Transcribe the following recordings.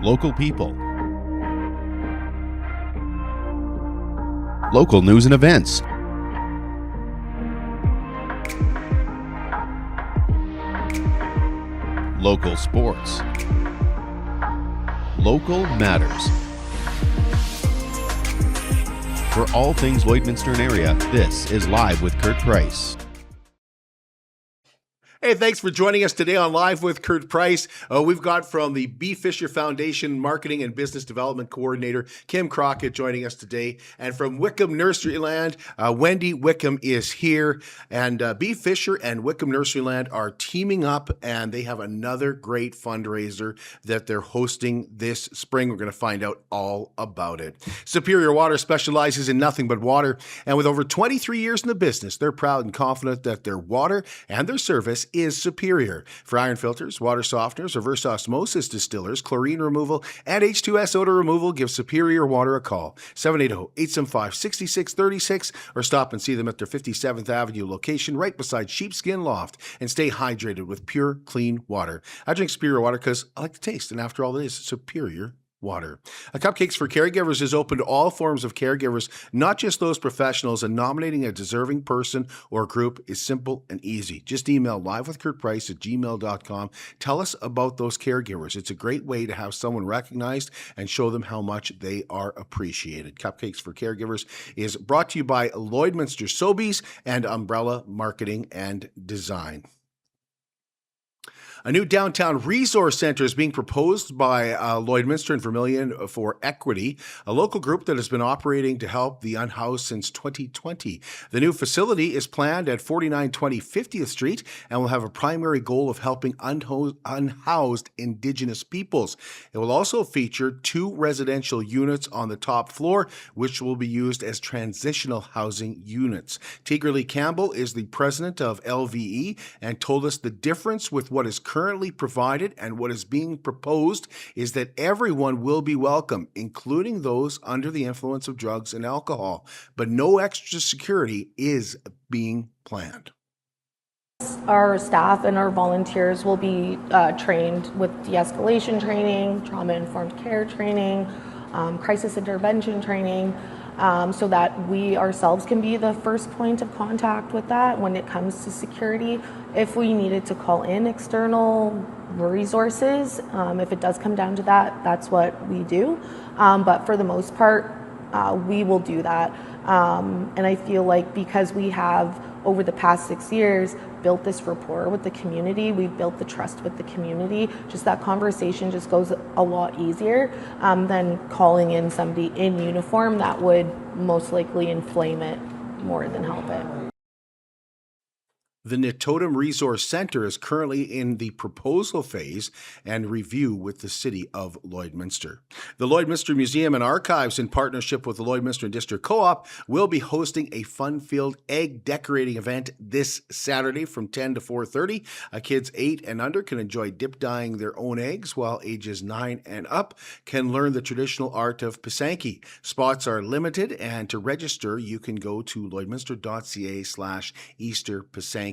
local people, local news and events, local sports, local matters. For all things Lloydminster and area, this is Live with Kurt Price. Hey, thanks for joining us today on Live with Kurt Price. We've got from the B. Fisher Foundation Marketing and Business Development Coordinator, Kim Crockett, joining us today. And from Wickham Nurseryland, Wendy Wickham is here. And B. Fisher and Wickham Nurseryland are teaming up, and they have another great fundraiser that they're hosting this spring. We're going to find out all about it. Superior Water specializes in nothing but water. And with over 23 years in the business, they're proud and confident that their water and their service is superior. For iron filters, water softeners, reverse osmosis distillers, chlorine removal, and H2S odor removal, give Superior Water a call. 780-875-6636 or stop and see them at their 57th Avenue location right beside Sheepskin Loft, and stay hydrated with pure, clean water. I drink Superior Water because I like the taste, and after all, it is Superior Water. Cupcakes for Caregivers is open to all forms of caregivers, not just those professionals, and nominating a deserving person or group is simple and easy. Just email livewithkurtprice@gmail.com. Tell us about those caregivers. It's a great way to have someone recognized and show them how much they are appreciated. Cupcakes for Caregivers is brought to you by Lloydminster Sobeys and Umbrella Marketing and Design. A new downtown resource center is being proposed by Lloydminster and Vermilion for Equity, a local group that has been operating to help the unhoused since 2020. The new facility is planned at 4920 50th Street and will have a primary goal of helping unhoused Indigenous peoples. It will also feature 2 residential units on the top floor, which will be used as transitional housing units. Tiggerly Campbell is the president of LVE and told us the difference with what is currently provided and what is being proposed is that everyone will be welcome, including those under the influence of drugs and alcohol, but no extra security is being planned. Our staff and our volunteers will be trained with de-escalation training, trauma-informed care training, crisis intervention training, so that we ourselves can be the first point of contact with that when it comes to security. If we needed to call in external resources, if it does come down to that, that's what we do. But for the most part, we will do that. And I feel like because we have, over the past 6 years, built this rapport with the community, we've built the trust with the community, just that conversation just goes a lot easier than calling in somebody in uniform. That would most likely inflame it more than help it. The Nitotum Resource Center is currently in the proposal phase and review with the City of Lloydminster. The Lloydminster Museum and Archives, in partnership with the Lloydminster District Co-op, will be hosting a fun-filled egg decorating event this Saturday from 10 to 4:30. Kids 8 and under can enjoy dip dyeing their own eggs, while ages 9 and up can learn the traditional art of Pisanki. Spots are limited, and to register, you can go to lloydminster.ca/Easter Pisanki.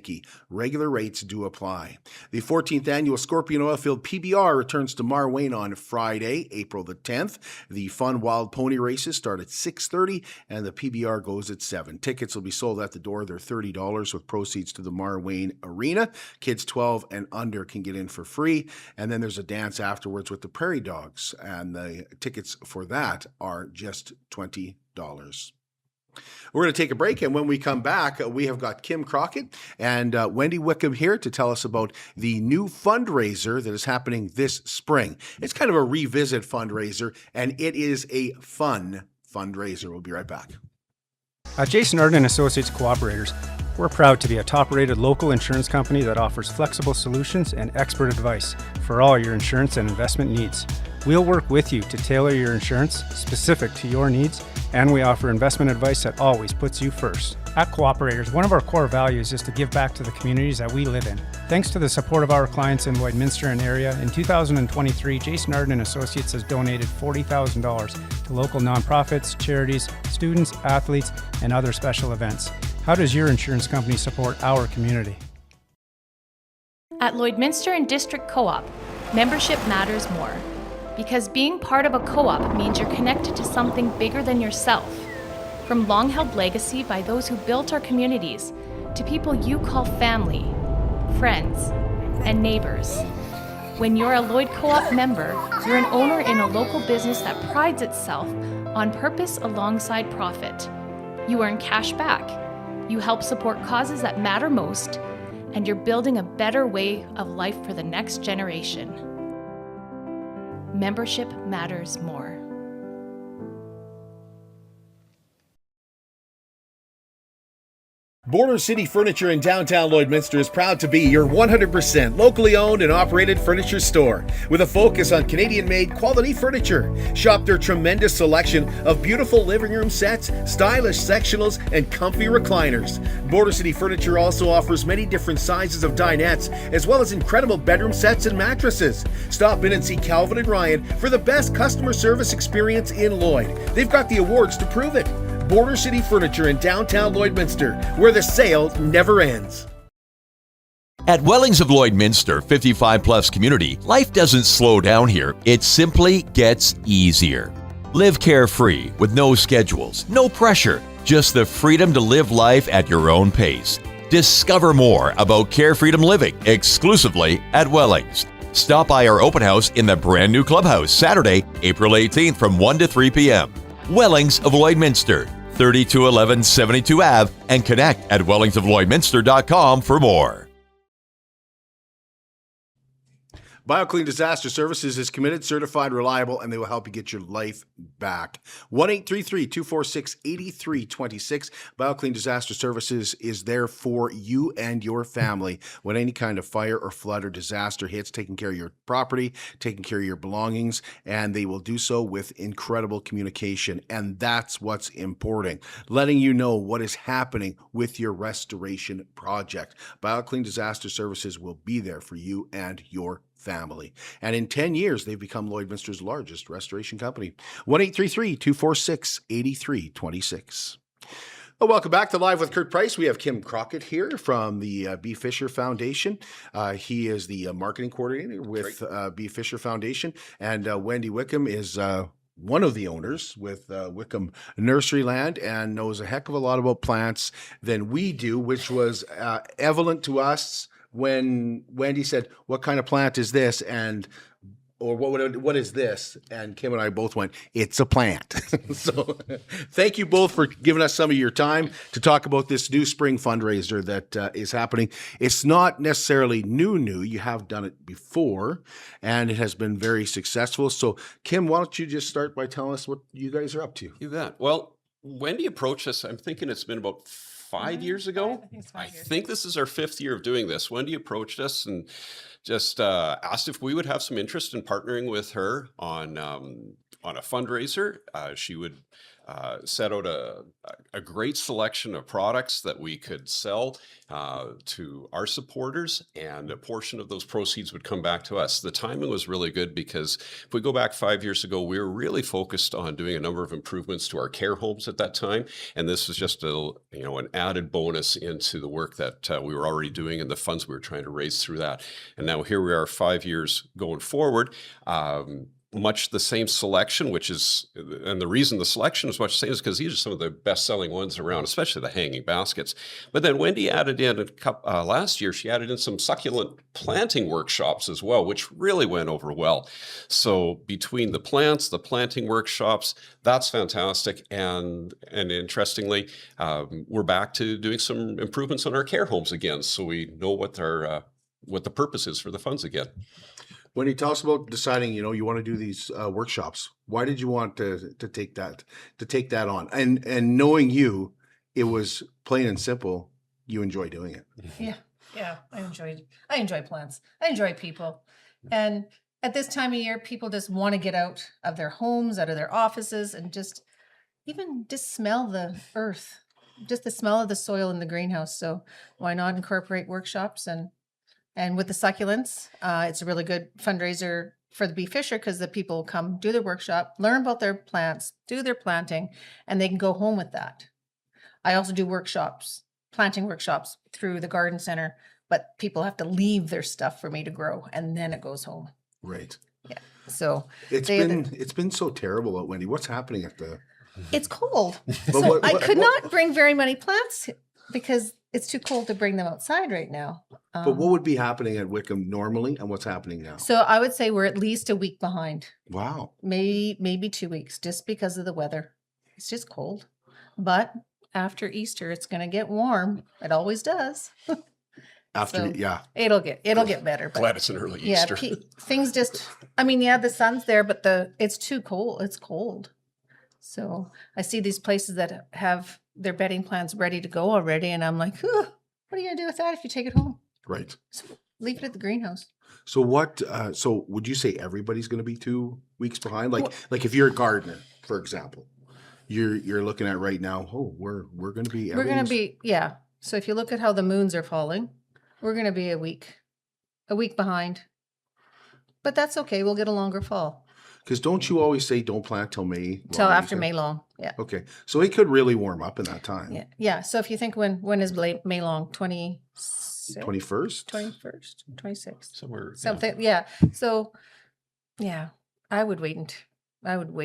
Regular rates do apply. The 14th annual Scorpion Oilfield PBR returns to Marwayne on Friday, April the 10th. The fun wild pony races start at 6:30 and the PBR goes at 7. Tickets will be sold at the door. They're $30 with proceeds to the Marwayne Arena. Kids 12 and under can get in for free. And then there's a dance afterwards with the Prairie Dogs, and the tickets for that are just $20. We're going to take a break, and when we come back, we have got Kim Crockett and Wendy Wickham here to tell us about the new fundraiser that is happening this spring. It's kind of a revisit fundraiser, and it is a fun fundraiser. We'll be right back. At Jason Arden & Associates Cooperators, we're proud to be a top-rated local insurance company that offers flexible solutions and expert advice for all your insurance and investment needs. We'll work with you to tailor your insurance specific to your needs, and we offer investment advice that always puts you first. At Cooperators, one of our core values is to give back to the communities that we live in. Thanks to the support of our clients in Lloydminster and area, in 2023, Jason Arden & Associates has donated $40,000 to local nonprofits, charities, students, athletes, and other special events. How does your insurance company support our community? At Lloydminster and District Co-op, membership matters more. Because being part of a co-op means you're connected to something bigger than yourself. From long-held legacy by those who built our communities to people you call family, friends, and neighbors. When you're a Lloyd Co-op member, you're an owner in a local business that prides itself on purpose alongside profit. You earn cash back, you help support causes that matter most, and you're building a better way of life for the next generation. Membership matters more. Border City Furniture in downtown Lloydminster is proud to be your 100% locally owned and operated furniture store with a focus on Canadian-made quality furniture. Shop their tremendous selection of beautiful living room sets, stylish sectionals, and comfy recliners. Border City Furniture also offers many different sizes of dinettes, as well as incredible bedroom sets and mattresses. Stop in and see Calvin and Ryan for the best customer service experience in Lloyd. They've got the awards to prove it. Border City Furniture in downtown Lloydminster, where the sale never ends. At Wellings of Lloydminster 55 Plus community, life doesn't slow down here, it simply gets easier. Live carefree with no schedules, no pressure, just the freedom to live life at your own pace. Discover more about Care Freedom Living exclusively at Wellings. Stop by our open house in the brand new clubhouse Saturday, April 18th from 1 to 3 p.m. Wellings of Lloydminster, 3211 72 Ave, and connect at wellingsoflloydminster.com for more. BioClean Disaster Services is committed, certified, reliable, and they will help you get your life back. 1-833-246-8326. BioClean Disaster Services is there for you and your family when any kind of fire or flood or disaster hits, taking care of your property, taking care of your belongings, and they will do so with incredible communication. And that's what's important, letting you know what is happening with your restoration project. BioClean Disaster Services will be there for you and your family. And in 10 years, they've become Lloydminster's largest restoration company. 1-833-246-8326. Well, welcome back to Live with Kurt Price. We have Kim Crockett here from the B. Fisher Foundation. He is the marketing coordinator with B. Fisher Foundation. And Wendy Wickham is one of the owners with Wickham Nurseryland and knows a heck of a lot about plants than we do, which was evident to us when Wendy said, "What kind of plant is this?" or what is this? And Kim and I both went, "It's a plant." So thank you both for giving us some of your time to talk about this new spring fundraiser that is happening. It's not necessarily new. You have done it before, and it has been very successful. So Kim, why don't you just start by telling us what you guys are up to? You bet. Well, Wendy approached us, I'm thinking it's been about 5 years ago. I think this is our 5th year of doing this. Wendy approached us and just asked if we would have some interest in partnering with her on a fundraiser. She would set out a great selection of products that we could sell to our supporters, and a portion of those proceeds would come back to us. The timing was really good because if we go back 5 years ago, we were really focused on doing a number of improvements to our care homes at that time, and this was just an added bonus into the work that we were already doing and the funds we were trying to raise through that. And now here we are 5 years going forward. Much the same selection, and the reason the selection is much the same is because these are some of the best-selling ones around, especially the hanging baskets. But then Wendy added in last year, she added in some succulent planting workshops as well, which really went over well. So between the plants, the planting workshops, that's fantastic. And interestingly, we're back to doing some improvements on our care homes again, so we know what the purpose is for the funds again. When you tell us about deciding, you want to do these workshops, why did you want to take that on? And knowing you, it was plain and simple. You enjoy doing it. Yeah. I enjoy plants. I enjoy people. And at this time of year, people just want to get out of their homes, out of their offices, and just smell the earth, just the smell of the soil in the greenhouse. So why not incorporate workshops? And with the succulents, it's a really good fundraiser for the B. Fisher because the people come do their workshop, learn about their plants, do their planting, and they can go home with that. I also do planting workshops through the garden center, but people have to leave their stuff for me to grow, and then it goes home. Right. Yeah. So It's they- been so terrible at Wendy. What's happening at the? it's cold. But So I could not bring very many plants because it's too cold to bring them outside right now. But what would be happening at Wickham normally, and what's happening now? So I would say we're at least a week behind, Wow. maybe 2 weeks, just because of the weather. It's just cold. But after Easter, it's going to get warm. It always does. After So- yeah, It'll get better. But Glad it's an early yeah, Easter. things just. I mean, yeah, the sun's there, but it's too cold. It's cold. So I see these places that have their bedding plants ready to go already, and I'm like, what are you gonna do with that if you take it home? right. Leave it at the greenhouse. So what? So would you say everybody's going to be 2 weeks behind? Like if you're a gardener, for example, you're looking at right now. Oh, we're going to be. We're gonna everything's- be So if you look at how the moons are falling, we're gonna be a week behind. But that's okay. We'll get a longer fall Because don't you always say don't plant till May? till long after weekend? May long. Yeah. Okay, so it could really warm up in that time. Yeah. Yeah. So if you think when is May long? 21st. 21st, 26th. Somewhere. yeah. Something. Yeah. So yeah, I would wait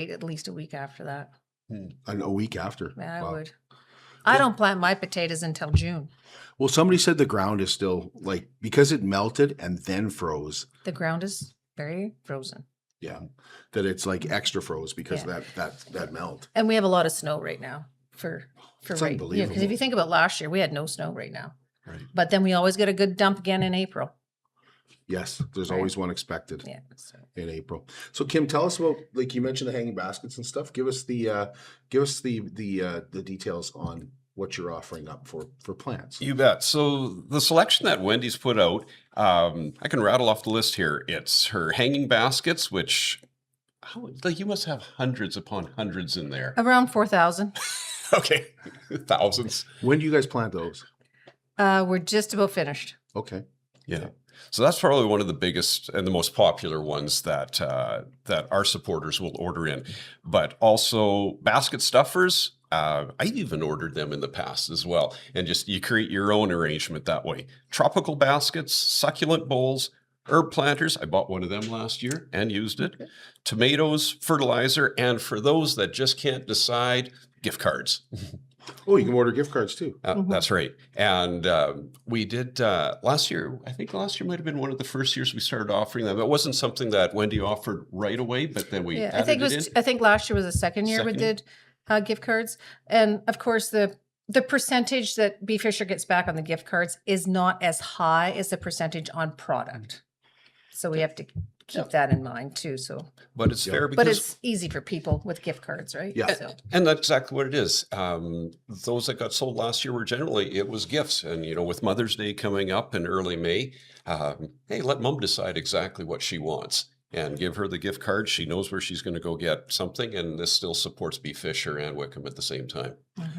at least a week after that. And a week after. Yeah, I Wow. would. I don't plant my potatoes until June. Well, somebody said the ground is still like because it melted and then froze. The ground is very frozen. Yeah, that it's like extra froze because Yeah. of that melt. And we have a lot of snow right now for It's right. Because if unbelievable. you think about last year, we had no snow right now. Right. But then we always get a good dump again in April. Yes, there's Right. always one expected Yeah. So. in April. So Kim, tell us about like you mentioned the hanging baskets and stuff. Give us the details on what you're offering up for plants. You bet. So the selection that Wendy's put out, I can rattle off the list here. It's her hanging baskets, which like you must have hundreds upon hundreds in there. Around 4,000. Okay, thousands. When do you guys plant those? We're just about finished. Okay. Yeah. So that's probably one of the biggest and the most popular ones that that our supporters will order in. But also basket stuffers. I've even ordered them in the past as well. And just you create your own arrangement that way. Tropical baskets, succulent bowls, herb planters. I bought one of them last year and used it. Tomatoes, fertilizer, and for those that just can't decide, gift cards. Oh, you can order gift cards too. That's right. And we did last year. I think last year might have been one of the first years we started offering them. It wasn't something that Wendy offered right away, but then we Yeah, added I think it it was. in. I think last year was the second year we Second. did gift cards, and of course the percentage that Bee Fisher gets back on the gift cards is not as high as the percentage on product. So we have to keep that in mind too. So, But it's fair but because it's easy for people with gift cards, right? Yeah. So, and that's exactly what it is. Those that got sold last year were generally it was gifts, and with Mother's Day coming up in early May, hey, let Mom decide exactly what she wants. And give her the gift card. She knows where she's going to go get something, and this still supports Bee Fisher and Wickham at the same time.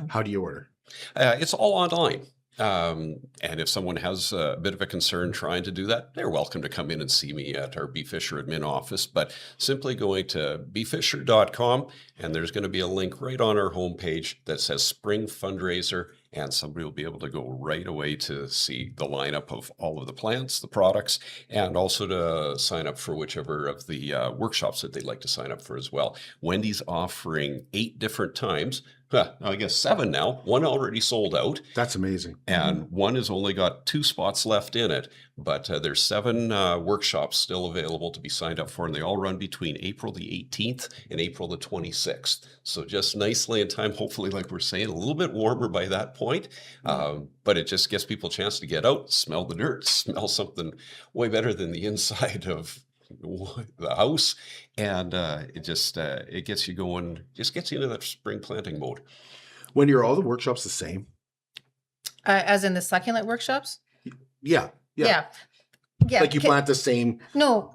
How do you order? It's all online. And if someone has a bit of a concern trying to do that, they're welcome to come in and see me at our Bee Fisher admin office. But simply going to beefisher.com, and there's going to be a link right on our homepage that says Spring Fundraiser, and somebody will be able to go right away to see the lineup of all of the plants, the products, and also to sign up for whichever of the workshops that they'd like to sign up for as well. Wendy's offering 8 different times. I guess 7 now. 1 already sold out. That's amazing. And 1 has only got 2 spots left in it, but there's 7 workshops still available to be signed up for, and they all run between April the 18th and April the 26th. So just nicely in time, hopefully, like we're saying, a little bit warmer by that point, but it just gives people a chance to get out, smell the dirt, smell something way better than the inside of the house, and it gets you going, just gets you into that spring planting mode. When are all the workshops the same? as in the succulent workshops. Yeah. Yeah. Like you plant the same. No,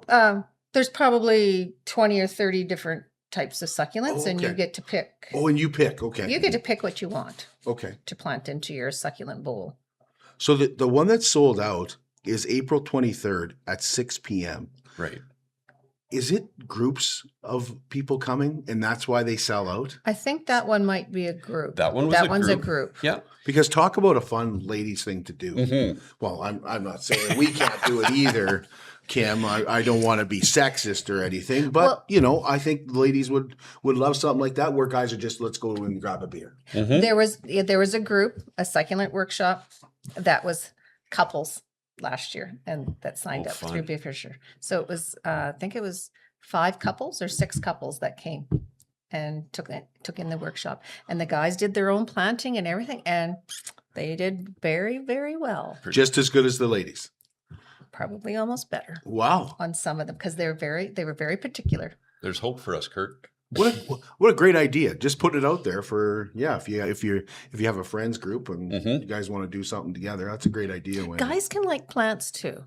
there's probably 20 or 30 different types of succulents, and you okay. get to pick. Oh, and you pick. Okay. You get to pick what you want Okay. to plant into your succulent bowl. So the one that's sold out is April 23rd at 6 p.m. Right. Is it groups of people coming and that's why they sell out? I think that one might be a group. That one was that a one's group. a group. Yeah. Because talk about a fun ladies thing to do. Mhm. Well, I'm not saying we can't do it either. Kim. I don't want to be sexist or anything, but Well- you know, I think ladies would love something like that where guys are just, let's go and grab a beer. There was a group, a succulent workshop that was couples last year, and that signed up through Be Fisher. So it was, I think it was 5 couples or 6 couples that came and took in the workshop, and the guys did their own planting and everything, and they did very, very well. Just as good as the ladies. Probably almost better Wow. on some of them because they were very particular. There's hope for us, Kurt. What a great idea. Just put it out there for, if you have a friends group and you guys want to do something together. That's a great idea, Wendy. Guys can like plants too.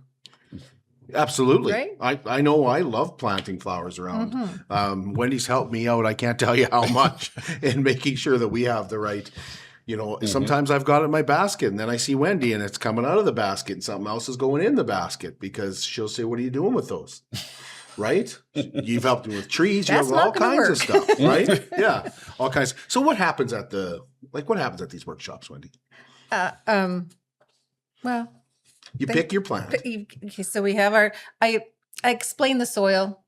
Absolutely. Right? I know I love planting flowers around. Wendy's helped me out. I can't tell you how much in making sure that we have the right, sometimes I've got it in my basket and then I see Wendy and it's coming out of the basket and something else is going in the basket because she'll say, what are you doing with those? Right? You've helped me with trees. That's you have all not gonna kinds of work. stuff, right? Yeah. All kinds. So what happens at these workshops, Wendy? Well, You pick your plant. okay, so we have I explain the soil,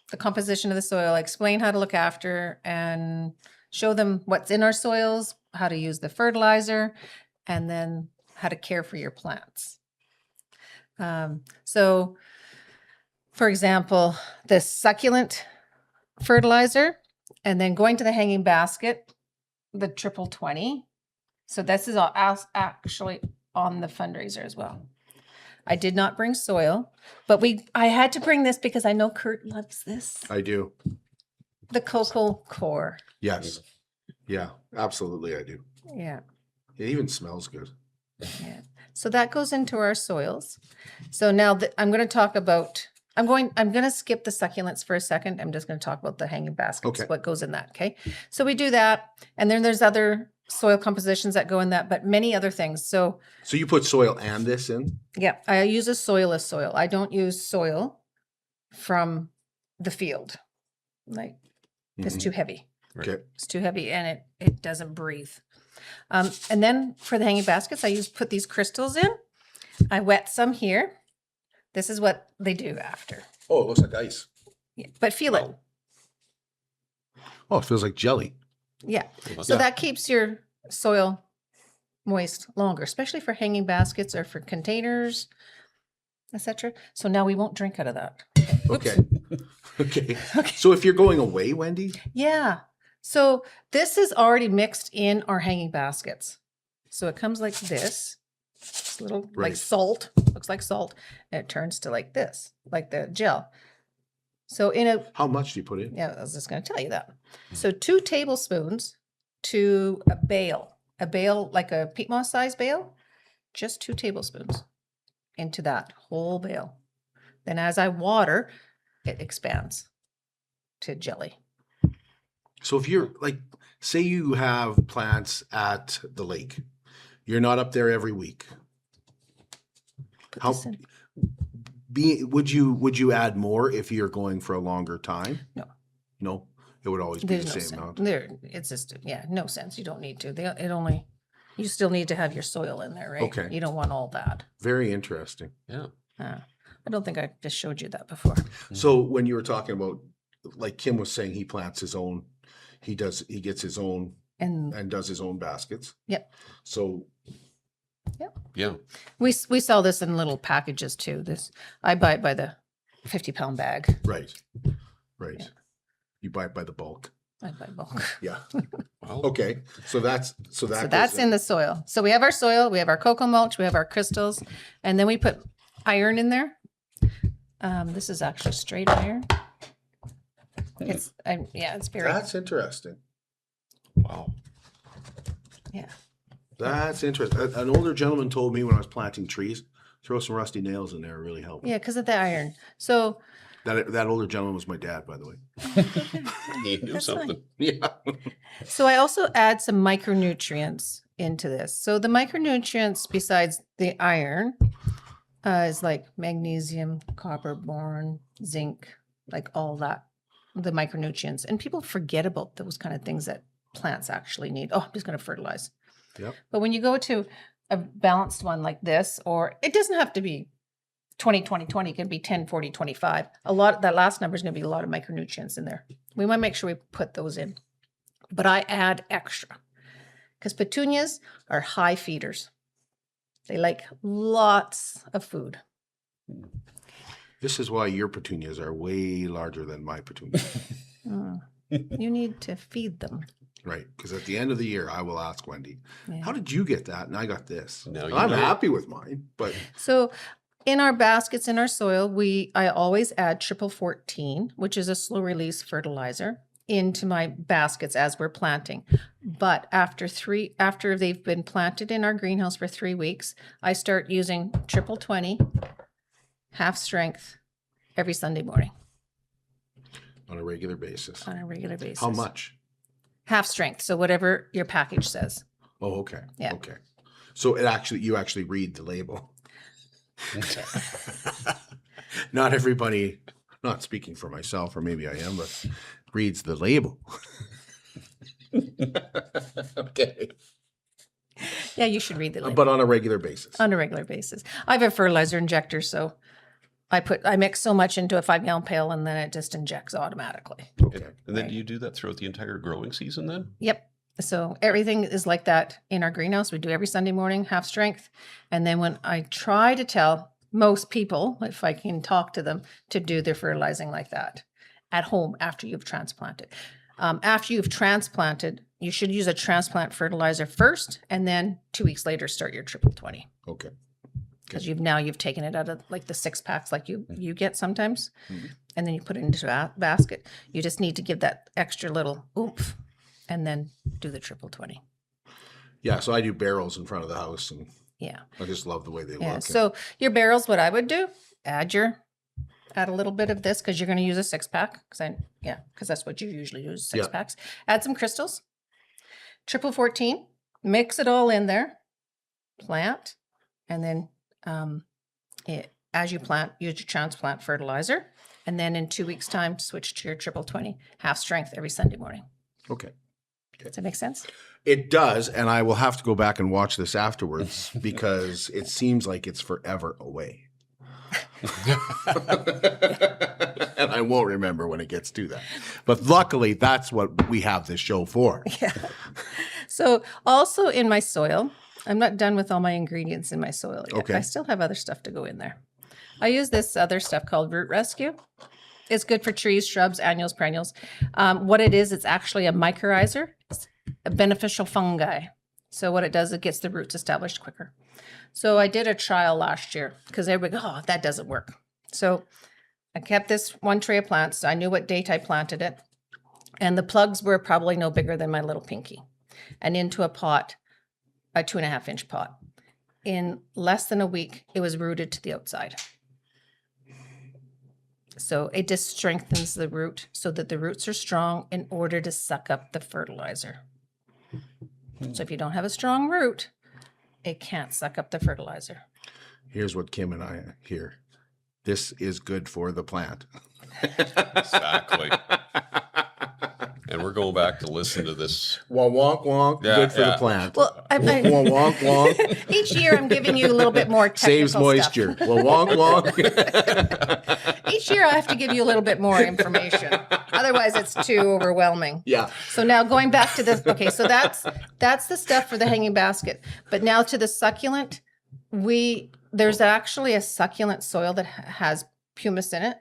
the composition of the soil. I explain how to look after and show them what's in our soils, how to use the fertilizer, and then how to care for your plants. So, for example, the succulent fertilizer, and then going to the hanging basket, the 20. So this is actually on the fundraiser as well. I did not bring soil, but I had to bring this because I know Kurt loves this. I do. The cocoa core. Yes. Yeah, absolutely I do. Yeah. It even smells good. Yeah. So that goes into our soils. So now I'm going to talk about, I'm going to skip the succulents for a second. I'm just going to talk about the hanging baskets, Okay. what goes in that. Okay. So we do that. And then there's other soil compositions that go in that, but many other things. So you put soil and this in? yeah, I use a soilless soil. I don't use soil from the field. Like it's too heavy. Okay. It's too heavy and it doesn't breathe. And then for the hanging baskets, I put these crystals in. I wet some here. This is what they do after. Oh, it looks like ice. Yeah, but feel it. Oh, it feels like jelly. Yeah. So that keeps your soil moist longer, especially for hanging baskets or for containers, etc. So now we won't drink out of that. Okay. Okay. So if you're going away, Wendy? Yeah. So this is already mixed in our hanging baskets. So it comes like this. It's a little Right. like salt. Looks like salt. And it turns to like this, like the gel. So How much do you put in? yeah, I was just going to tell you that. So 2 tablespoons to a bale like a peat moss size bale, just 2 tablespoons into that whole bale. Then as I water, it expands to jelly. So if you're say you have plants at the lake, you're not up there every week. Put How this in. would you add more if you're going for a longer time? No. No, it would always be There's the no same sense. amount. It's just, no sense. You don't need to. You still need to have your soil in there, right? Okay. You don't want all that. Very interesting. Yeah. I don't think I just showed you that before. So when you were talking about, like Kim was saying, he plants his own, he gets his own And does his own baskets. yep. So Yeah. We sell this in little packages too. I buy it by the 50-pound bag. right. Yeah. You buy it by the bulk. I buy bulk. Yeah. Well, Okay. So that's So that's in the soil. So we have our soil, we have our cocoa mulch, we have our crystals, and then we put iron in there. This is actually straight iron. It's very That's interesting. wow. yeah. That's interesting. An older gentleman told me when I was planting trees, throw some rusty nails in there, it really helped. Yeah, because of the iron. So That older gentleman was my dad, by the way. He knew That's something. fine. Yeah. So I also add some micronutrients into this. So the micronutrients besides the iron is like magnesium, copper, boron, zinc, like all that, the micronutrients. And people forget about those kind of things that plants actually need. Oh, I'm just going to fertilize. Yep. But when you go to a balanced one like this, or it doesn't have to be 20-20-20 can be 10-40-25. A lot, that last number is going to be a lot of micronutrients in there. We want to make sure we put those in. But I add extra because petunias are high feeders. They like lots of food. This is why your petunias are way larger than my petunias. You need to feed them. Right, because at the end of the year, I will ask Wendy, Yeah. how did you get that? And I got this. Now you I'm know. happy with mine, but So in our baskets, in our soil, I always add triple 14, which is a slow release fertilizer, into my baskets as we're planting. But after they've been planted in our greenhouse for 3 weeks, I start using triple 20, half strength, every Sunday morning on a regular basis. on a regular basis. How much? Half strength. So whatever your package says. Oh, okay. Yeah. Okay. So you actually read the label. Not everybody, not speaking for myself, or maybe I am, but reads the label. Okay. Yeah, you should read the label. But on a regular basis. On a regular basis. I have a fertilizer injector, so I mix so much into a 5-gallon pail and then it just injects automatically. Okay. And then do you do that throughout the entire growing season then? Yep. So everything is like that in our greenhouse. We do every Sunday morning, half strength. And then when I try to tell most people, if I can talk to them, to do their fertilizing like that at home after you've transplanted. After you've transplanted, you should use a transplant fertilizer first, and then 2 weeks later, start your triple 20. Okay. Because you've taken it out of like the 6-packs like you get sometimes, and then you put it into a basket. You just need to give that extra little oomph and then do the triple 20. Yeah, so I do barrels in front of the house, and Yeah. I just love the way they Yeah. look. So your barrels, what I would do, add a little bit of this because you're going to use a 6-pack. Because that's what you usually use, 6-packs. Add some crystals, triple 14, mix it all in there, plant, and then as you plant, use your transplant fertilizer, and then in 2 weeks' time, switch to your triple 20, half strength every Sunday morning. Okay. Does that make sense? It does, and I will have to go back and watch this afterwards because it seems like it's forever away. And I won't remember when it gets to that. But luckily, that's what we have this show for. Yeah. So also in my soil, I'm not done with all my ingredients in my soil yet. Okay. I still have other stuff to go in there. I use this other stuff called Root Rescue. It's good for trees, shrubs, annuals, perennials. What it is, it's actually a mycorrhizer. It's a beneficial fungi. So what it does, it gets the roots established quicker. So I did a trial last year because everybody goes, oh, that doesn't work. So I kept this one tray of plants. I knew what date I planted it. And the plugs were probably no bigger than my little pinky. And into a pot, a 2.5-inch pot. In less than a week, it was rooted to the outside. So it just strengthens the root so that the roots are strong in order to suck up the fertilizer. So if you don't have a strong root, it can't suck up the fertilizer. Here's what Kim and I hear. This is good for the plant. Exactly. And we're going back to listen to this. Wonk, wonk, wonk. Yeah, Good for yeah. the plant. Well, Wonk, wonk, wonk. each year I'm giving you a little bit more technical Saves moisture. stuff. Well, wonk, wonk. Each year I have to give you a little bit more information. Otherwise it's too overwhelming. Yeah. So now going back to this, okay, so that's the stuff for the hanging basket. But now to the succulent, there's actually a succulent soil that has pumice in it.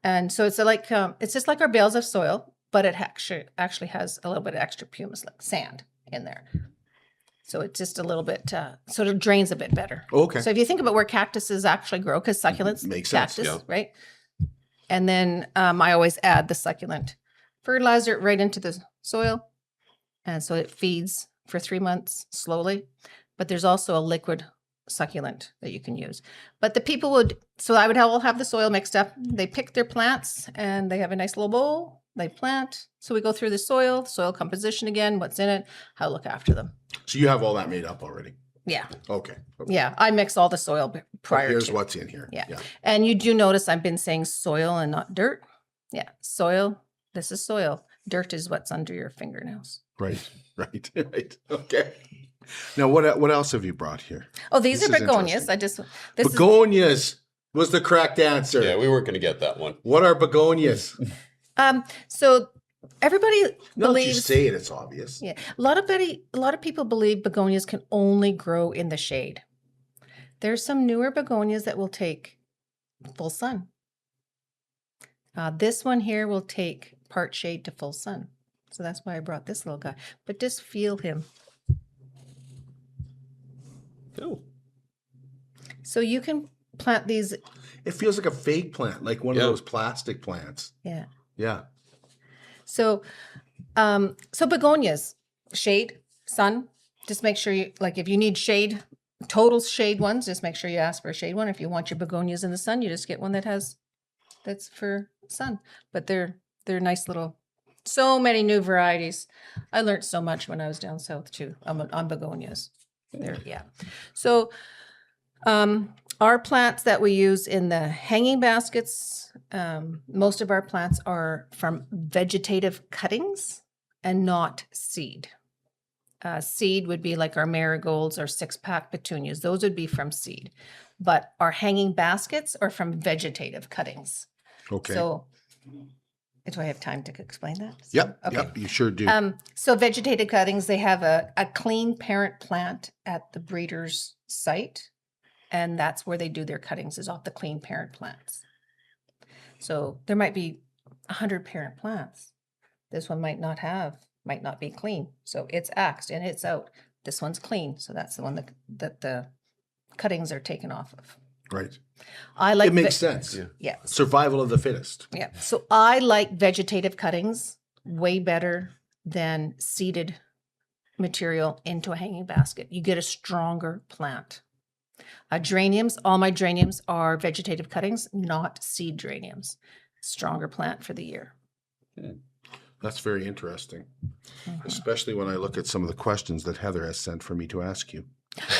And so it's like it's just like our bales of soil, but it actually has a little bit of extra pumice, like sand in there. So it's just a little bit, sort of drains a bit better. Okay. So if you think about where cactuses actually grow, because succulents, Makes sense, cactus, yeah. right? And then I always add the succulent fertilizer right into the soil. And so it feeds for 3 months slowly. But there's also a liquid succulent that you can use. But the people I would all have the soil mixed up. They pick their plants and they have a nice little bowl. They plant. So we go through the soil composition again, what's in it, how to look after them. So you have all that made up already? Yeah. Okay. Yeah. I mix all the soil prior Here's to. what's in here. Yeah. And you do notice I've been saying soil and not dirt. Yeah. Soil. This is soil. Dirt is what's under your fingernails. Right. Right. Okay. Now, what else have you brought here? Oh, these This are is begonias. interesting. This Begonias. Was the correct answer. Yeah, we weren't going to get that one. What are begonias? So everybody Now that you believes. say it, it's obvious. Yeah, a lot of people believe begonias can only grow in the shade. There's some newer begonias that will take full sun. This one here will take part shade to full sun. So that's why I brought this little guy. But just feel him. Oh. So you can plant these. It feels like a fake plant, like one of those plastic plants. Yeah. Yeah. So begonias, shade, sun. Just make sure you, like, if you need shade, total shade ones, just make sure you ask for a shade one. If you want your begonias in the sun, you just get one that's for sun. But they're nice little. So many new varieties. I learned so much when I was down south too on begonias. So our plants that we use in the hanging baskets, most of our plants are from vegetative cuttings and not seed. Seed would be like our marigolds or 6-pack petunias. Those would be from seed. But our hanging baskets are from vegetative cuttings. Okay. So do I have time to explain that? Yep. Okay. Yep. You sure do. So vegetative cuttings, they have a clean parent plant at the breeder's site, and that's where they do their cuttings, is off the clean parent plants. So there might be 100 parent plants. This one might not be clean. So it's axed and it's out. This one's clean. So that's the one that the cuttings are taken off of. Right. I like It makes sense. Yeah. Survival of the fittest. Yeah. So I like vegetative cuttings way better than seeded material into a hanging basket. You get a stronger plant. Geraniums, all my geraniums are vegetative cuttings, not seed geraniums. Stronger plant for the year. That's very interesting, especially when I look at some of the questions that Heather has sent for me to ask you.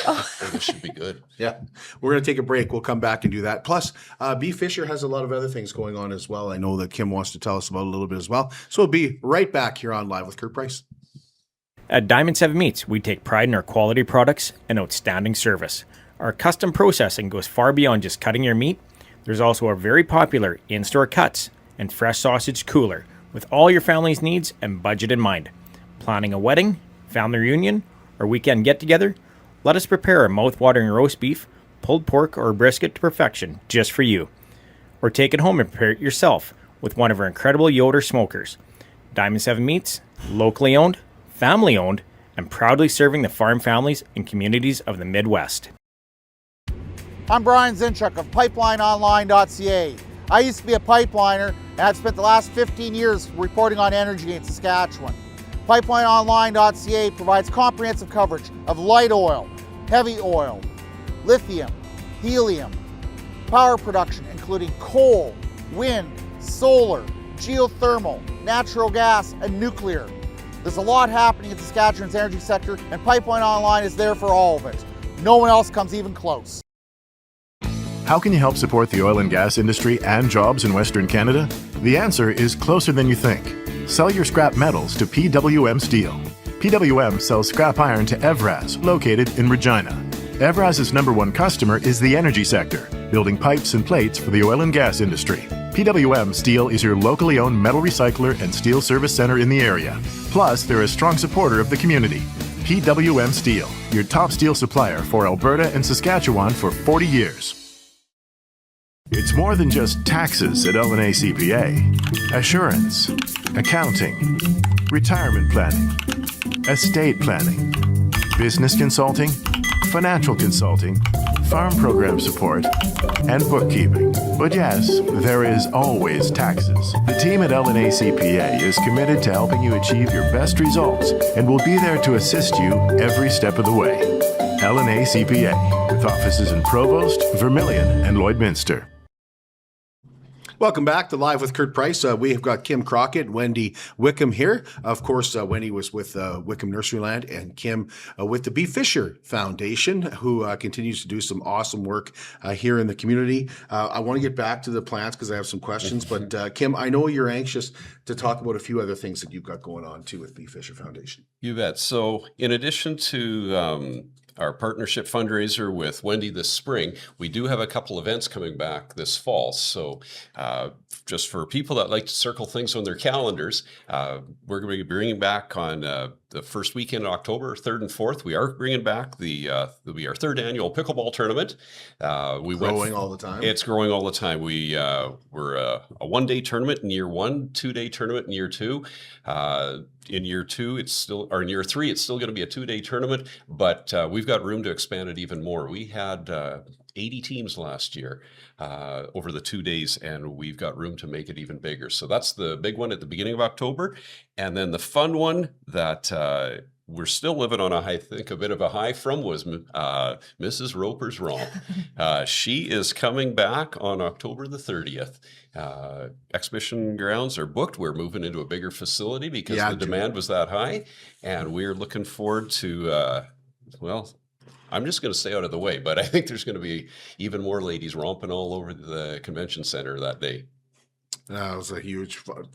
Oh, this should be good. Yeah. We're going to take a break. We'll come back and do that. Plus, B. Fisher has a lot of other things going on as well. I know that Kim wants to tell us about a little bit as well. So we'll be right back here on Live with Kurt Price. At Diamond 7 Meats, we take pride in our quality products and outstanding service. Our custom processing goes far beyond just cutting your meat. There's also a very popular in-store cuts and fresh sausage cooler with all your family's needs and budget in mind. Planning a wedding, family reunion, or weekend get-together? Let us prepare a mouth-watering roast beef, pulled pork, or brisket to perfection just for you. Or take it home and prepare it yourself with one of our incredible Yoder smokers. Diamond 7 Meats, locally owned, family owned, and proudly serving the farm families and communities of the Midwest. I'm Brian Zinchuk of PipelineOnline.ca. I used to be a pipeliner, and I've spent the last 15 years reporting on energy in Saskatchewan. PipelineOnline.ca provides comprehensive coverage of light oil, heavy oil, lithium, helium, power production including coal, wind, solar, geothermal, natural gas, and nuclear. There's a lot happening in Saskatchewan's energy sector, and Pipeline Online is there for all of it. No one else comes even close. How can you help support the oil and gas industry and jobs in Western Canada? The answer is closer than you think. Sell your scrap metals to PWM Steel. PWM sells scrap iron to Evraz, located in Regina. Evraz's #1 customer is the energy sector, building pipes and plates for the oil and gas industry. PWM Steel is your locally owned metal recycler and steel service center in the area. Plus, they're a strong supporter of the community. PWM Steel, your top steel supplier for Alberta and Saskatchewan for 40 years. It's more than just taxes at LNA CPA. Assurance, accounting, retirement planning, estate planning, business consulting, financial consulting, farm program support, and bookkeeping. But yes, there is always taxes. The team at LNA CPA is committed to helping you achieve your best results and will be there to assist you every step of the way. LNA CPA, with offices in Provost, Vermilion, and Lloydminster. Welcome back to Live with Kurt Price. We have got Kim Crockett, Wendy Wickham here. Of course, Wendy was with Wickham Nurseryland, and Kim with the B. Fisher Foundation, who continues to do some awesome work here in the community. I want to get back to the plants because I have some questions. But Kim, I know you're anxious to talk about a few other things that you've got going on too with B. Fisher Foundation. You bet. So in addition to our partnership fundraiser with Wendy this spring. We do have a couple events coming back this fall. So just for people that like to circle things on their calendars, we're going to be bringing back on the first weekend in October, 3rd and 4th. We are bringing back it'll be our 3rd annual pickleball tournament. Growing all the time. It's growing all the time. We're a 1-day tournament in year 1, 2-day tournament in year 2. In year 2, in year 3, it's still going to be a 2-day tournament, but we've got room to expand it even more. We had 80 teams last year over the 2 days, and we've got room to make it even bigger. So that's the big one at the beginning of October. And then the fun one that we're still living on a bit of a high from was Mrs. Roper's Romp. She is coming back on October the 30th. Exhibition grounds are booked. We're moving into a bigger facility because the demand was that high. And we're looking forward to, I'm just going to stay out of the way, but I think there's going to be even more ladies romping all over the convention center that day. That was a huge fun.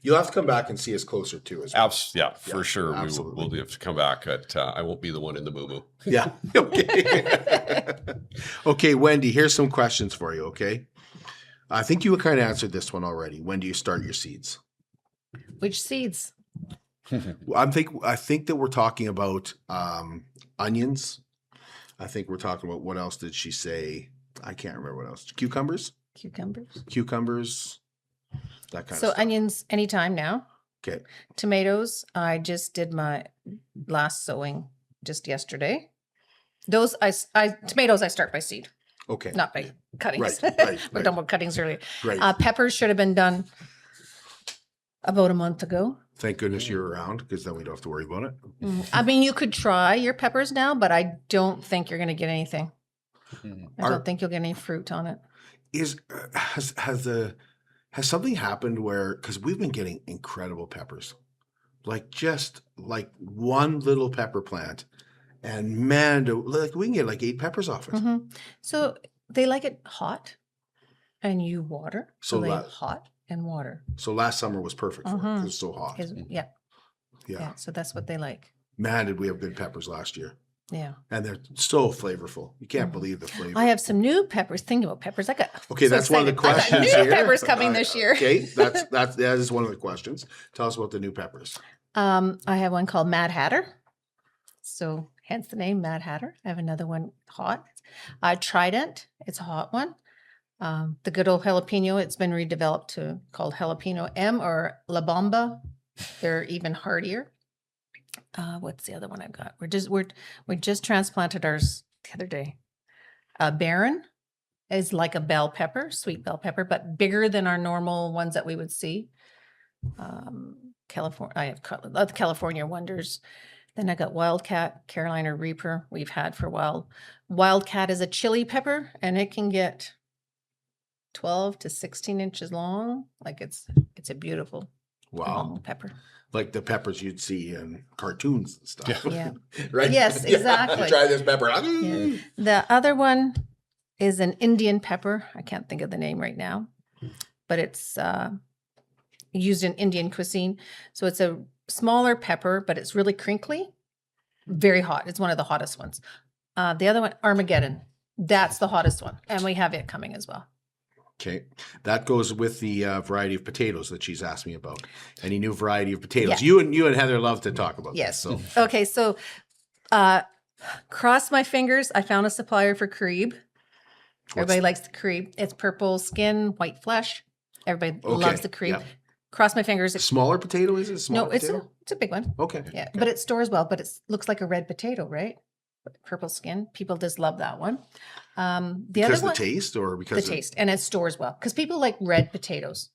You'll have to come back and see us closer too. As well. For sure. We'll have to come back. But I won't be the one in the moo-moo. Yeah. Okay. Okay, Wendy, here's some questions for you, okay? I think you kind of answered this one already. When do you start your seeds? Which seeds? I think that we're talking about onions. I think we're talking about, what else did she say? I can't remember what else. Cucumbers? Cucumbers. That kind of stuff. So onions anytime now. Okay. Tomatoes, I just did my last sowing just yesterday. Tomatoes I start by seed. Okay. Not by cuttings. Right. We're done with cuttings earlier. Right. Peppers should have been done about a month ago. Thank goodness you're around, because then we don't have to worry about it. I mean, you could try your peppers now, but I don't think you're going to get anything. I don't think you'll get any fruit on it. Has something happened where, because we've been getting incredible peppers, just one little pepper plant, and man, we can get 8 peppers off it. Mm-hmm. So they like it hot, and you water. So they hot and water. So last summer was perfect for it. It was so hot. Yeah. So that's what they like. Man, did we have good peppers last year. Yeah. And they're so flavorful. You can't believe the flavor. I have some new peppers. Thinking about peppers, that's one of the questions new here. Peppers coming this year. Okay, that is one of the questions. Tell us about the new peppers. I have one called Mad Hatter. So hence the name Mad Hatter. I have another one hot. Trident. It's a hot one. The good old jalapeno. It's been redeveloped called Jalapeno M or La Bomba. They're even hardier. What's the other one I've got? We just transplanted ours the other day. Baron is like a bell pepper, sweet bell pepper, but bigger than our normal ones that we would see. California, I have the California Wonders. Then I got Wildcat, Carolina Reaper. We've had for a while. Wildcat is a chili pepper, and it can get 12 to 16 inches long. It's a beautiful pepper. Like the peppers you'd see in cartoons and stuff. Yeah. Right? Yes, exactly. Try this pepper. Yeah. The other one is an Indian pepper. I can't think of the name right now, but it's used in Indian cuisine. So it's a smaller pepper, but it's really crinkly, very hot. It's one of the hottest ones. The other one, Armageddon. That's the hottest one. And we have it coming as well. Okay. That goes with the variety of potatoes that she's asked me about. Any new variety of potatoes? Yeah. You and Heather love to talk about this. So. Okay. So cross my fingers. I found a supplier for Carib. Everybody likes the Carib. It's purple skin, white flesh. Everybody loves the Carib. Yeah. Cross my fingers. Smaller potato, is it? No, it's a big one. Okay. Yeah. Okay. But it stores well, but it looks like a red potato, right? Purple skin. People just love that one. Because the taste, or because the taste, and it stores well. Because people like red potatoes.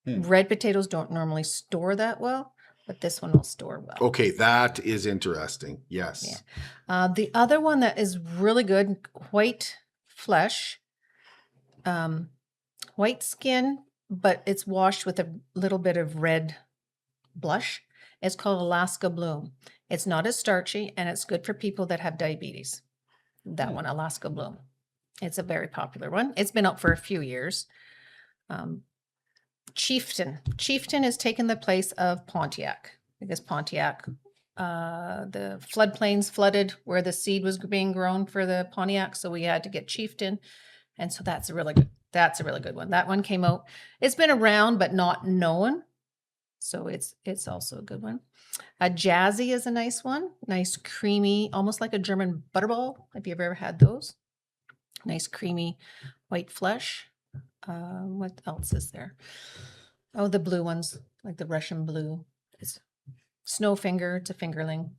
Red potatoes don't normally store that well, but this one will store well. Okay, that is interesting. Yes. Yeah. The other one that is really good, white flesh, white skin, but it's washed with a little bit of red blush. It's called Alaska Bloom. It's not as starchy, and it's good for people that have diabetes. That one, Alaska Bloom. It's a very popular one. It's been out for a few years. Chieftain. Chieftain has taken the place of Pontiac because Pontiac the floodplains flooded where the seed was being grown for the Pontiac, so we had to get chiefed in, and so that's a really good one. That one came out. It's been around but not known, so it's also a good one. A Jazzy is a nice one, nice creamy, almost like a German butterball. Have you ever had those? Nice creamy white flesh. What else is there? Oh, the blue ones, like the Russian blue. It's Snowfinger, it's a fingerling.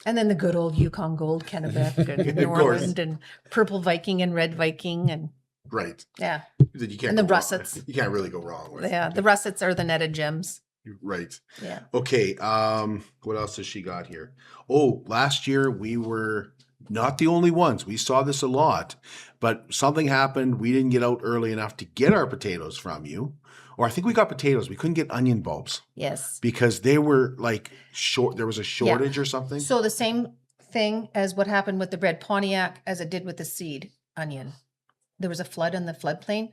And then the good old Yukon Gold, Kennebec, and Norland, and Purple Viking, and Red Viking, and Right. yeah. You can't And the go wrong. russets. You can't really go wrong with. Yeah, the russets are the netted gems. Right. Yeah. Okay. What else has she got here? Oh, last year we were not the only ones. We saw this a lot, but something happened. We didn't get out early enough to get our potatoes from you. Or I think we got potatoes. We couldn't get onion bulbs Yes. because they were like short. There was a shortage or something. So the same thing as what happened with the red Pontiac as it did with the seed onion. There was a flood in the floodplain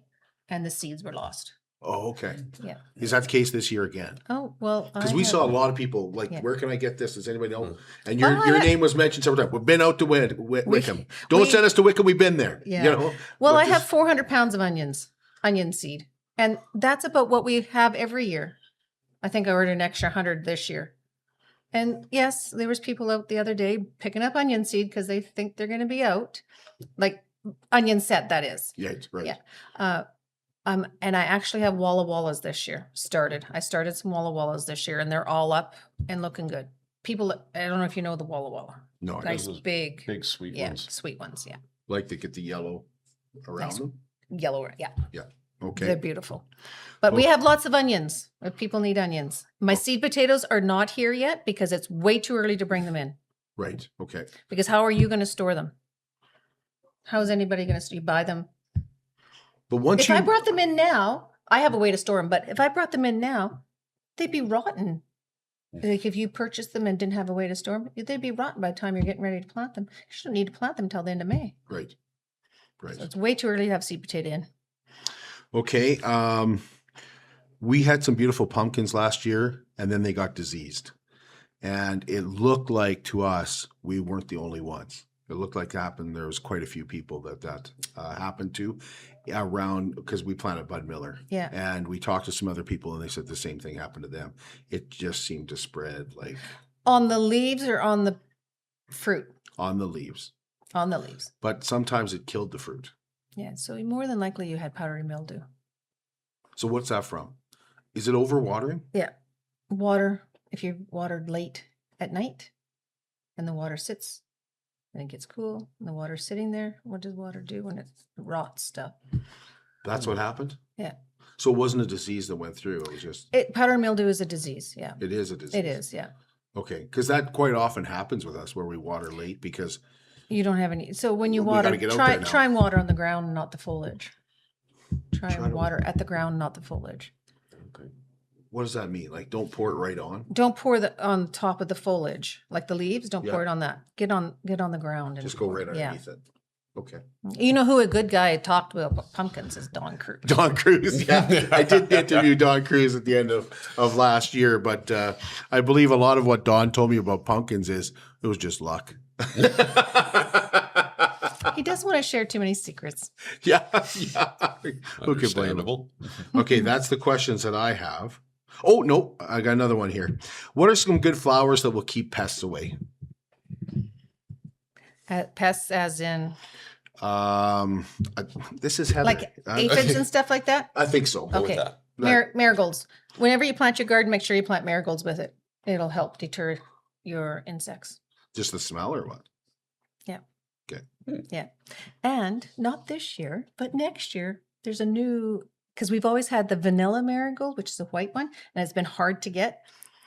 and the seeds were lost. Oh, okay. Yeah. Is that the case this year again? Oh, well. Because we saw a lot of people like, Yeah. where can I get this? Does anybody know? Mm. And your I- name was mentioned several times. We've been out to Wickham. Don't we- send us to Wickham. We've been there. Yeah. You know. Well, But I have just- 400 pounds of onion seed. And that's about what we have every year. I think I ordered an extra 100 this year. And yes, there was people out the other day picking up onion seed because they think they're going to be out. Like onion set, that is. Yeah, it's right. Yeah. And I actually have Walla Wallas this year. I started some Walla Wallas this year, and they're all up and looking good. People, I don't know if you know the Walla Walla. No, I Nice don't big, sweet yeah, ones. sweet ones. Yeah, like to get the yellow around Nice. them. yellow. Yeah, Yeah. they're Okay. beautiful. But we have lots of onions. If people need onions, my seed potatoes are not here yet because it's way too early to bring them in. Right. Okay. Because how are you going to store them? How is anybody going to buy them? But once If you I brought them in now, I have a way to store them. But if I brought them in now, they'd be rotten. Like if you purchased them and didn't have a way to store them, they'd be rotten by the time you're getting ready to plant them. You shouldn't need to plant them till the end of May. right. Right. So it's way too early to have seed potato in. Okay. We had some beautiful pumpkins last year, and then they got diseased, and it looked like to us we weren't the only ones. It looked like it happened. There was quite a few people that happened to around because we planted Bud Miller. Yeah. And we talked to some other people, and they said the same thing happened to them. It just seemed to spread like On the leaves or on the fruit? on the leaves. On the leaves. But sometimes it killed the fruit. Yeah. So more than likely you had powdery mildew. So what's that from? Is it overwatering? Yeah. Water, if you watered late at night and the water sits and it gets cool and the water's sitting there, what does water do when it rots stuff? That's what happened? Yeah. So it wasn't a disease that went through. It was just, Powdery mildew is a disease. Yeah. it is a disease. It is. Yeah. Okay. Because that quite often happens with us where we water late because You don't have any. So when you We water, gotta get out try there now. try and water on the ground, not the foliage. Try Try and to- water at the ground, not the foliage. what does that mean? Like don't pour it right on? Don't pour the on top of the foliage, like the leaves. Don't pour Yeah. it on that. Get on the ground. And Just go right yeah. underneath it. Okay. You know who a good guy talked about pumpkins is Don Cruz. Don Cruz, yeah. I did interview Don Cruz at the end of last year, but I believe a lot of what Don told me about pumpkins is it was just luck. He doesn't want to share too many secrets. Yeah. Who can blame him? Understandable. Okay, that's the questions that I have. Oh, no, I got another one here. What are some good flowers that will keep pests away? Pests, as in This is Heather. like aphids and stuff like that. I think so. Okay. that. Marigolds. Whenever you plant your garden, make sure you plant marigolds with it. It'll help deter your insects. Just the smell or what? Yeah. Okay. Yeah. And not this year, but next year, there's a new, because we've always had the vanilla marigold, which is a white one, and it's been hard to get.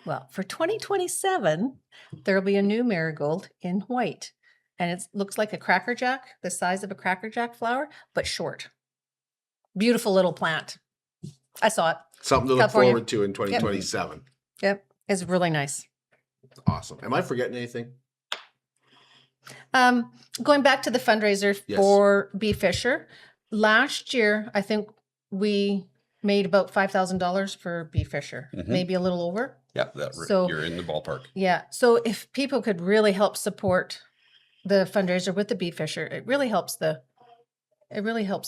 Well, for 2027, there'll be a new marigold in white. And it looks like a Cracker Jack, the size of a Cracker Jack flower, but short. Beautiful little plant. I saw it. Something to look California. forward to in 2027. Yep. It's really nice. Awesome. Am I forgetting anything? Going back to the fundraiser Yes. for Bee Fisher, last year, I think we made about $5,000 for Bee Fisher, maybe a little over. Yeah, So- you're in the ballpark. Yeah. So if people could really help support the fundraiser with the Bee Fisher, it really helps the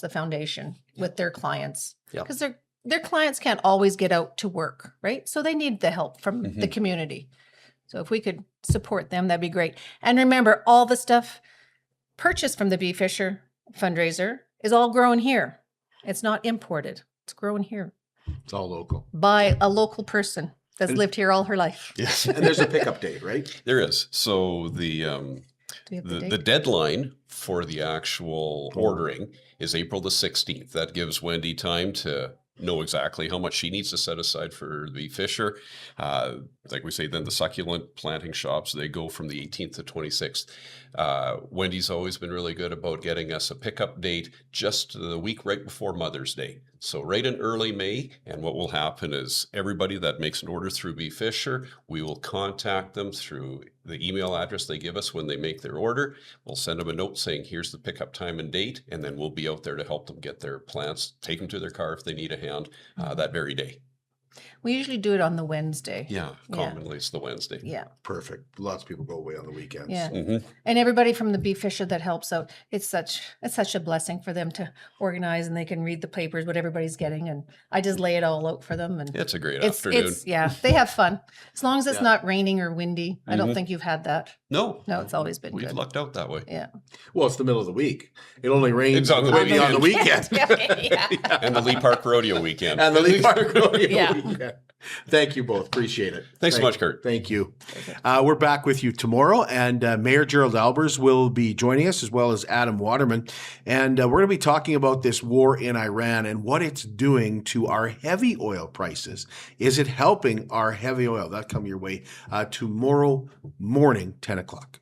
foundation with their clients. Yeah. Because their clients can't always get out to work, right? So they need the help from the community. So if we could support them, that'd be great. And remember, all the stuff purchased from the Bee Fisher fundraiser is all grown here. It's not imported. It's grown here It's all local. by a local person that's lived here all her life. Yes. And there's a pickup date, right? There is. So Do you have the the date? deadline for the actual ordering is April the 16th. That gives Wendy time to know exactly how much she needs to set aside for the Fisher. Like we say, then the succulent planting shops, they go from the 18th to 26th. Wendy's always been really good about getting us a pickup date just the week right before Mother's Day. So right in early May, and what will happen is everybody that makes an order through Bee Fisher, we will contact them through the email address they give us when they make their order. We'll send them a note saying, here's the pickup time and date, and then we'll be out there to help them get their plants, take them to their car if they need a hand that very day. We usually do it on the Wednesday. Yeah, commonly it's the Wednesday. Yeah. Perfect. Lots of people go away on the weekends. Yeah. Mhm. And everybody from the Bee Fisher that helps out, it's such a blessing for them to organize, and they can read the papers, what everybody's getting. And I just lay it all out for them. And It's a great it's afternoon. they have fun. As long as it's not raining or windy. I don't think you've had that. No, No, it's always been we've good. lucked out that way. Yeah. Well, it's the middle of the week. It only rains It's on the maybe on the weekend. weekend. Yeah. And the Lee Park Rodeo weekend. And the Lee Park Rodeo Yeah. weekend. Thank you both. Appreciate it. Thanks so much, Kurt. Thank you. We're back with you tomorrow, and Mayor Gerald Albers will be joining us, as well as Adam Waterman. And we're going to be talking about this war in Iran and what it's doing to our heavy oil prices. Is it helping our heavy oil? That'll come your way tomorrow morning, 10 o'clock.